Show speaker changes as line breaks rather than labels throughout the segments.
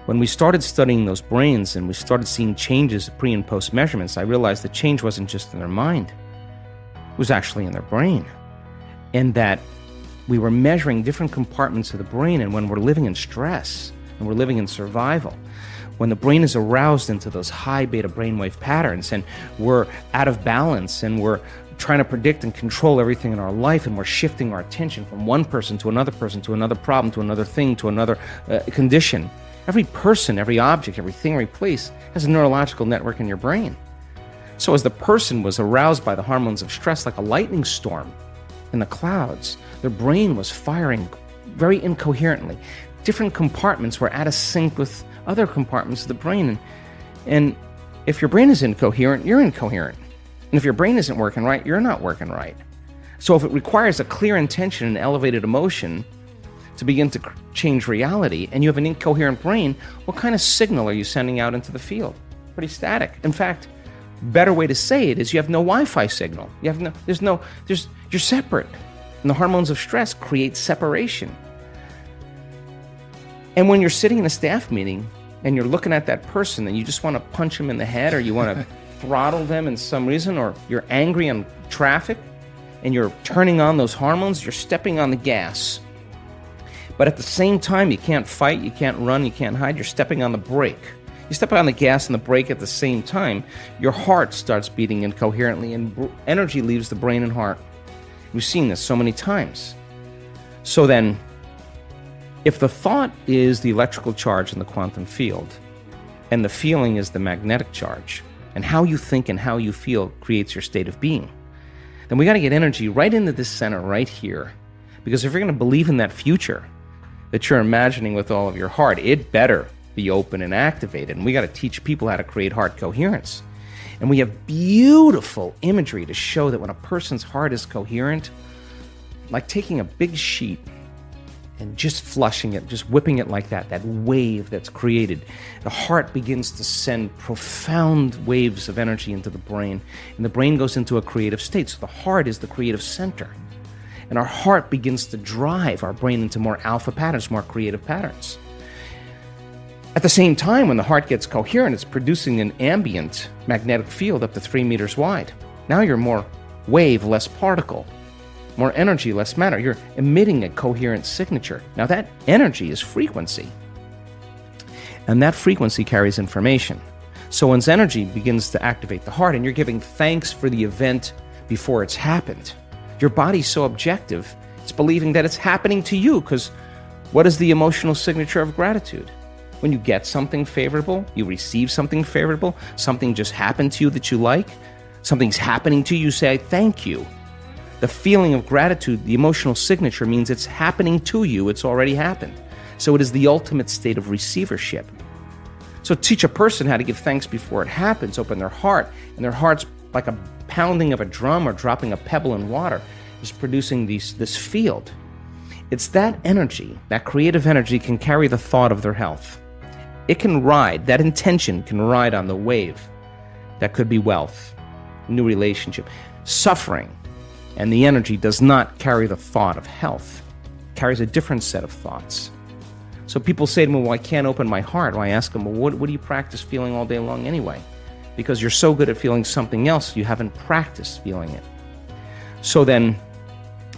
When we started studying those brains and we started seeing changes, pre and post measurements, I realized the change wasn't just in their mind. It was actually in their brain. And that we were measuring different compartments of the brain, and when we're living in stress and we're living in survival, when the brain is aroused into those high beta brainwave patterns and we're out of balance and we're trying to predict and control everything in our life, and we're shifting our attention from one person to another problem, to another thing, to another condition. Every person, every object, everything, every place has a neurological network in your brain. So as the person was aroused by the hormones of stress like a lightning storm in the clouds, their brain was firing very incoherently. Different compartments were out of sync with other compartments of the brain. And if your brain is incoherent, you're incoherent. And if your brain isn't working right, you're not working right. So if it requires a clear intention and elevated emotion to begin to change reality, and you have an incoherent brain, what kind of signal are you sending out into the field? Pretty static. In fact, better way to say it is you have no Wi-Fi signal. You're separate. And the hormones of stress create separation. And when you're sitting in a staff meeting and you're looking at that person and you just want to punch them in the head, or you want to throttle them in some reason, or you're angry on traffic and you're turning on those hormones, you're stepping on the gas. But at the same time, you can't fight, you can't run, you can't hide, you're stepping on the brake. You step on the gas and the brake at the same time, your heart starts beating incoherently and energy leaves the brain and heart. We've seen this so many times. So then, if the thought is the electrical charge in the quantum field, and the feeling is the magnetic charge, and how you think and how you feel creates your state of being, then we got to get energy right into this center right here. Because if you're going to believe in that future that you're imagining with all of your heart, it better be open and activated. And we got to teach people how to create heart coherence. And we have beautiful imagery to show that when a person's heart is coherent, like taking a big sheet and just flushing it, just whipping it like that wave that's created, the heart begins to send profound waves of energy into the brain, and the brain goes into a creative state. So the heart is the creative center. And our heart begins to drive our brain into more alpha patterns, more creative patterns. At the same time, when the heart gets coherent, it's producing an ambient magnetic field up to 3 meters wide. Now you're more wave, less particle. More energy, less matter. You're emitting a coherent signature. Now that energy is frequency. And that frequency carries information. So when energy begins to activate the heart and you're giving thanks for the event before it's happened, your body's so objective, it's believing that it's happening to you, because what is the emotional signature of gratitude? When you get something favorable, you receive something favorable, something just happened to you that you like, something's happening to you, you say, thank you. The feeling of gratitude, the emotional signature, means it's happening to you. It's already happened. So it is the ultimate state of receivership. So teach a person how to give thanks before it happens. Open their heart, and their heart's like a pounding of a drum or dropping a pebble in water, is producing this field. It's that energy, that creative energy, can carry the thought of their health. It can ride, that intention can ride on the wave. That could be wealth, new relationship, suffering. And the energy does not carry the thought of health. It carries a different set of thoughts. So people say to me, well, I can't open my heart. Well, I ask them, well, what do you practice feeling all day long anyway? Because you're so good at feeling something else, you haven't practiced feeling it. So then,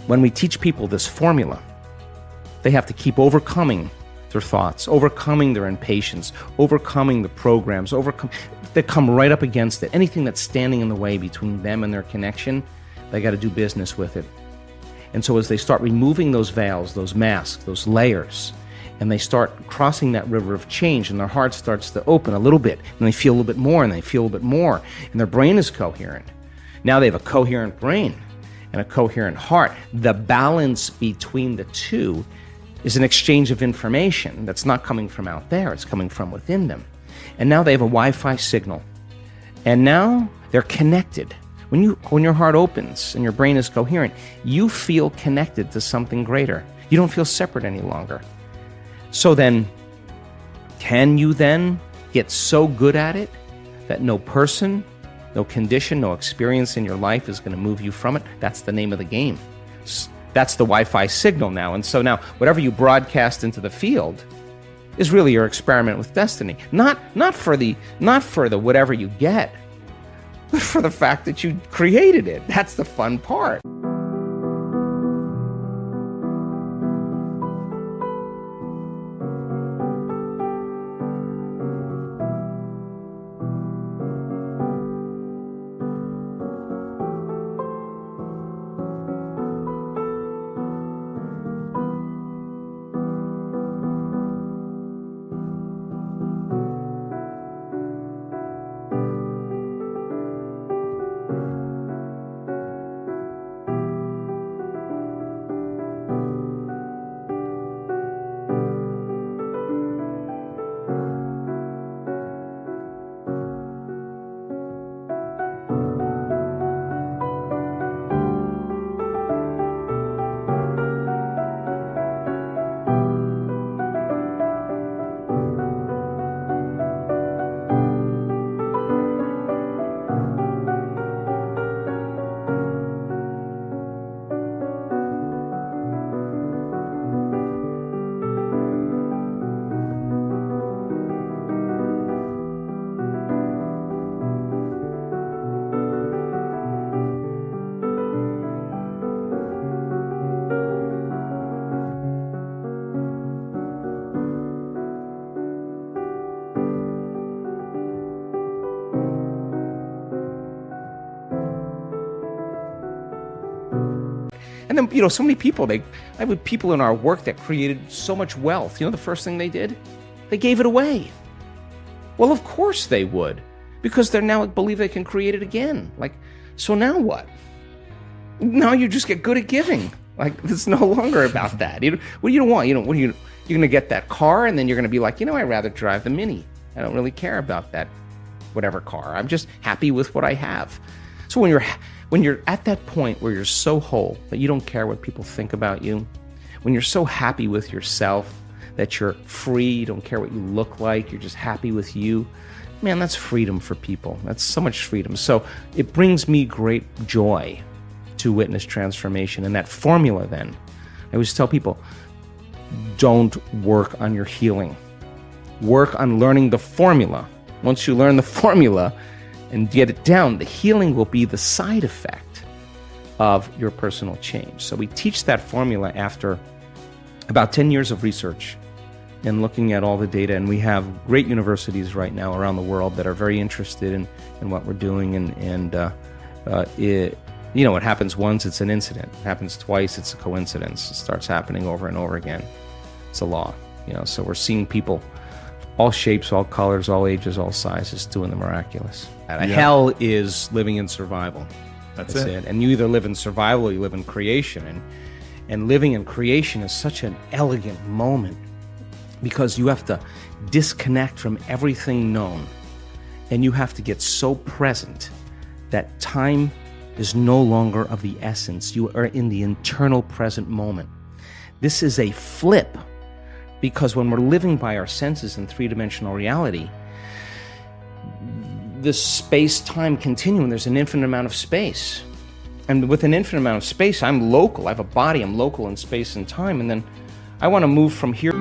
when we teach people this formula, they have to keep overcoming their thoughts, overcoming their impatience, overcoming the programs, they come right up against it. Anything that's standing in the way between them and their connection, they got to do business with it. And so as they start removing those veils, those masks, those layers, and they start crossing that river of change, and their heart starts to open a little bit, and they feel a little bit more, and they feel a little bit more, and their brain is coherent. Now they have a coherent brain and a coherent heart. The balance between the two is an exchange of information that's not coming from out there, it's coming from within them. And now they have a Wi-Fi signal. And now they're connected. When your heart opens and your brain is coherent, you feel connected to something greater. You don't feel separate any longer. So then, can you then get so good at it that no person, no condition, no experience in your life is going to move you from it? That's the name of the game. That's the Wi-Fi signal now. And so now, whatever you broadcast into the field is really your experiment with destiny. Not for the whatever you get, but for the fact that you created it. That's the fun part. And then, so many people, I have people in our work that created so much wealth. The first thing they did? They gave it away. Well, of course they would, because they now believe they can create it again. So now what? Now you just get good at giving. It's no longer about that. What do you want? You're going to get that car, and then you're going to be like, I'd rather drive the Mini. I don't really care about that whatever car. I'm just happy with what I have. So when you're at that point where you're so whole that you don't care what people think about you, when you're so happy with yourself that you're free, you don't care what you look like, you're just happy with you, man, that's freedom for people. That's so much freedom. So it brings me great joy to witness transformation. And that formula then, I always tell people, don't work on your healing. Work on learning the formula. Once you learn the formula and get it down, the healing will be the side effect of your personal change. So we teach that formula after about 10 years of research and looking at all the data. And we have great universities right now around the world that are very interested in what we're doing. It happens once, it's an incident. It happens twice, it's a coincidence. It starts happening over and over again. It's a law. So we're seeing people, all shapes, all colors, all ages, all sizes, doing the miraculous. Yeah. Hell is living in survival. That's it. And you either live in survival or you live in creation. And living in creation is such an elegant moment because you have to disconnect from everything known. And you have to get so present that time is no longer of the essence. You are in the internal present moment. This is a flip. Because when we're living by our senses in three-dimensional reality, this space-time continuum, there's an infinite amount of space. And with an infinite amount of space, I'm local. I have a body. I'm local in space and time. And then I want to move from here.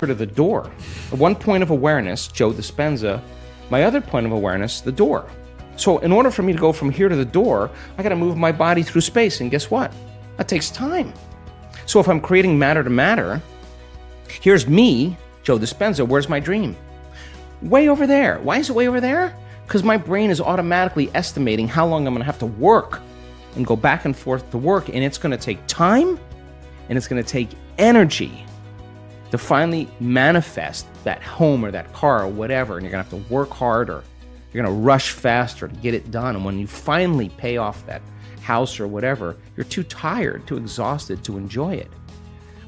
to the door. One point of awareness, Joe Dispenza. My other point of awareness, the door. So in order for me to go from here to the door, I got to move my body through space. And guess what? That takes time. So if I'm creating matter to matter, here's me, Joe Dispenza. Where's my dream? Way over there. Why is it way over there? Because my brain is automatically estimating how long I'm going to have to work and go back and forth to work. And it's going to take time and it's going to take energy to finally manifest that home or that car or whatever. And you're going to have to work hard, or you're going to rush faster to get it done. And when you finally pay off that house or whatever, you're too tired, too exhausted to enjoy it.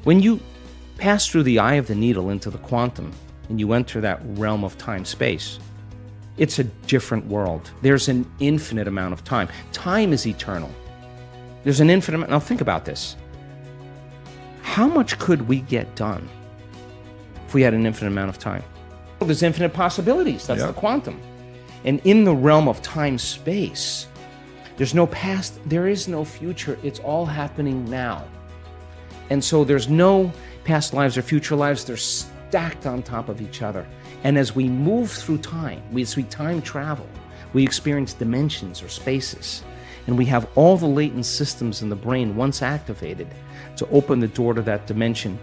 When you pass through the eye of the needle into the quantum and you enter that realm of time-space, it's a different world. There's an infinite amount of time. Time is eternal. There's an infinite amount. Now think about this. How much could we get done if we had an infinite amount of time? Well, there's infinite possibilities. That's the quantum. And in the realm of time-space, there's no past, there is no future. It's all happening now. And so there's no past lives or future lives. They're stacked on top of each other. And as we move through time, as we time travel, we experience dimensions or spaces. And we have all the latent systems in the brain once activated to open the door to that dimension.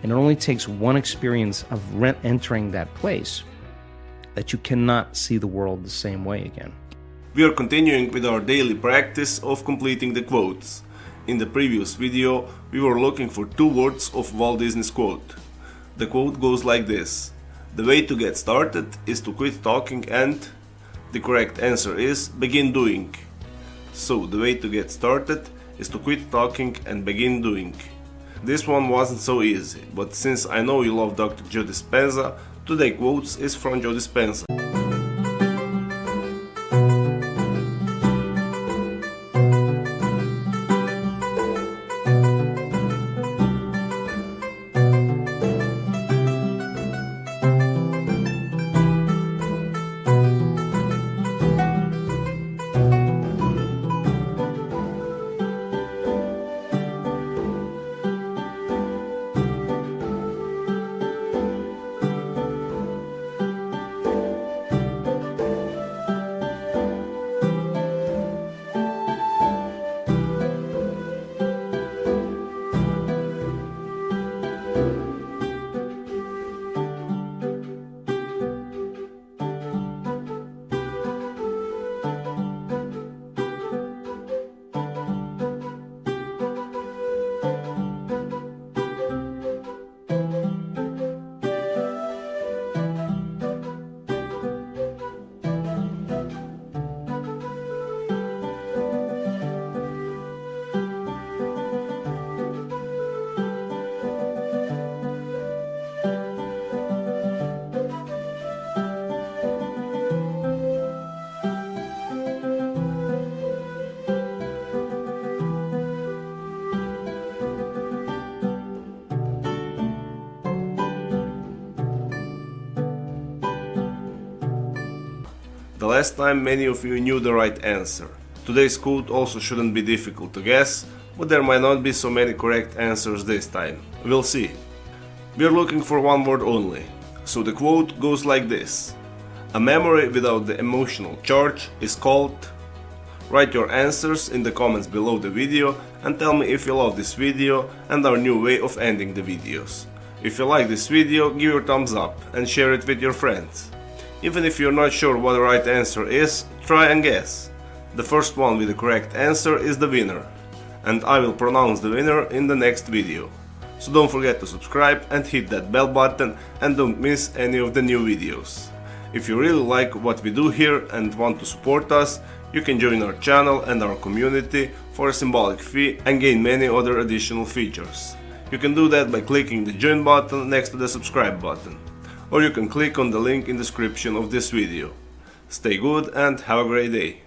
And it only takes one experience of entering that place that you cannot see the world the same way again.
We are continuing with our daily practice of completing the quotes. In the previous video, we were looking for 2 words of Walt Disney's quote. The quote goes like this: "The way to get started is to quit talking and..." The correct answer is begin doing. So the way to get started is to quit talking and begin doing. This one wasn't so easy, but since I know you love Dr. Joe Dispenza, today's quotes is from Joe Dispenza. The last time many of you knew the right answer. Today's quote also shouldn't be difficult to guess, but there might not be so many correct answers this time. We'll see. We're looking for one word only, so the quote goes like this: "A memory without the emotional charge is called..." Write your answers in the comments below the video and tell me if you love this video and our new way of ending the videos. If you like this video, give your thumbs up and share it with your friends. Even if you're not sure what the right answer is, try and guess. The first one with the correct answer is the winner, and I will pronounce the winner in the next video. So don't forget to subscribe and hit that bell button and don't miss any of the new videos. If you really like what we do here and want to support us, you can join our channel and our community for a symbolic fee and gain many other additional features. You can do that by clicking the join button next to the subscribe button, or you can click on the link in the description of this video. Stay good and have a great day.